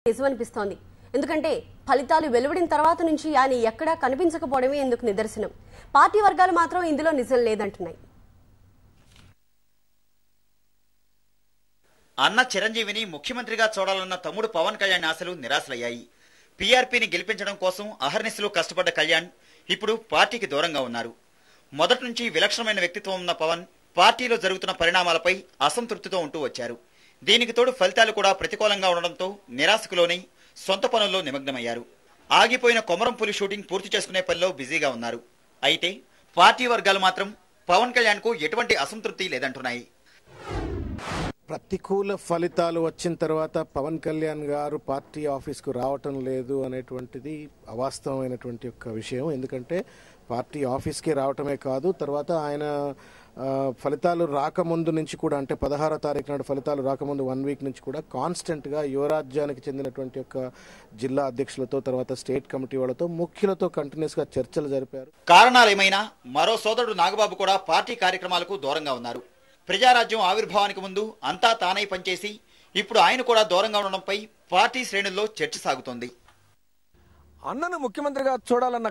నిజమనిపిస్తోంది. ఎందుకంటే ఫలితాలు వెలువడిన తర్వాత నుంచి ఆయన ఎక్కడా కనిపించకపోవడమే ఇందుకు నిదర్శనం. పార్టీ వర్గాలు మాత్రం ఇందులో నిజం లేదంటున్నాయి. అన్న చిరంజీవిని ముఖ్యమంత్రిగా చూడాలన్న తమ్ముడు పవన్ కళ్యాణ్ ఆశలు నిరాశలయ్యాయి. పీఆర్పీని గెలిపించడం కోసం అహర్నిశలు కష్టపడ్డ కళ్యాణ్ ఇప్పుడు పార్టీకి దూరంగా ఉన్నారు. మొదటి నుంచి విలక్షణమైన వ్యక్తిత్వం ఉన్న పవన్ పార్టీలో జరుగుతున్న పరిణామాలపై అసంతృప్తితో ఉంటూ వచ్చారు. దీనికి తోడు ఫలితాలు కూడా ప్రతికూలంగా ఉండడంతో నిరాశకు లోనై సొంత పనుల్లో నిమగ్నమయ్యారు. ఆగిపోయిన కొమరం పులి షూటింగ్ పూర్తి చేసుకునే పనిలో బిజీగా ఉన్నారు. అయితే పార్టీ వర్గాలు మాత్రం పవన్ కళ్యాణ్ కు ఎటువంటి అసంతృప్తి లేదంటున్నాయి. ప్రతికూల ఫలితాలు వచ్చిన తర్వాత పవన్ కళ్యాణ్ గారు పార్టీ ఆఫీస్కు రావటం లేదు అనేటువంటిది అవాస్తవమైనటువంటి ఒక విషయం. ఎందుకంటే పార్టీ ఆఫీస్కి రావటమే కాదు, తర్వాత ఆయన ఫలితాలు రాకముందు నుంచి కూడా, అంటే 16వ తారీఖు నాడు ఫలితాలు రాకముందు 1 వీక్ నుంచి కూడా కాన్స్టెంట్గా యువరాజ్యానికి చెందినటువంటి ఒక జిల్లా అధ్యక్షులతో, తర్వాత స్టేట్ కమిటీ వాళ్ళతో, ముఖ్యులతో కంటిన్యూస్గా చర్చలు జరిపారు. కారణాలేమైనా మరో సోదరుడు నాగబాబు కూడా పార్టీ కార్యక్రమాలకు దూరంగా ఉన్నారు. ప్రజారాజ్యం ఆవిర్భావానికి ముందు అంతా తానై పనిచేసి ఇప్పుడు ఆయన కూడా దూరంగా ఉండడంపై పార్టీ శ్రేణుల్లో చర్చ సాగుతోంది. అన్నను ముఖ్యమంత్రిగా చూడాలన్న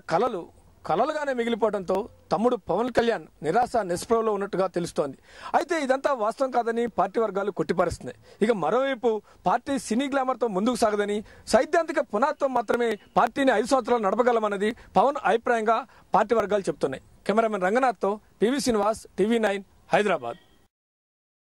కలలుగానే మిగిలిపోవడంతో తమ్ముడు పవన్ కళ్యాణ్ నిరాశ నిస్పృహలో ఉన్నట్టుగా తెలుస్తోంది. అయితే ఇదంతా వాస్తవం కాదని పార్టీ వర్గాలు కొట్టిపారుస్తున్నాయి. ఇక మరోవైపు పార్టీ సినీ గ్లామర్తో ముందుకు సాగదని, సైద్ధాంతిక పునాదితో మాత్రమే పార్టీని 5 సంవత్సరాలు నడపగలమన్నది పవన్ అభిప్రాయంగా పార్టీ వర్గాలు చెబుతున్నాయి. కెమెరామెన్ రంగనాథ్తో పివి శ్రీనివాస్, టీవీ9 హైదరాబాద్.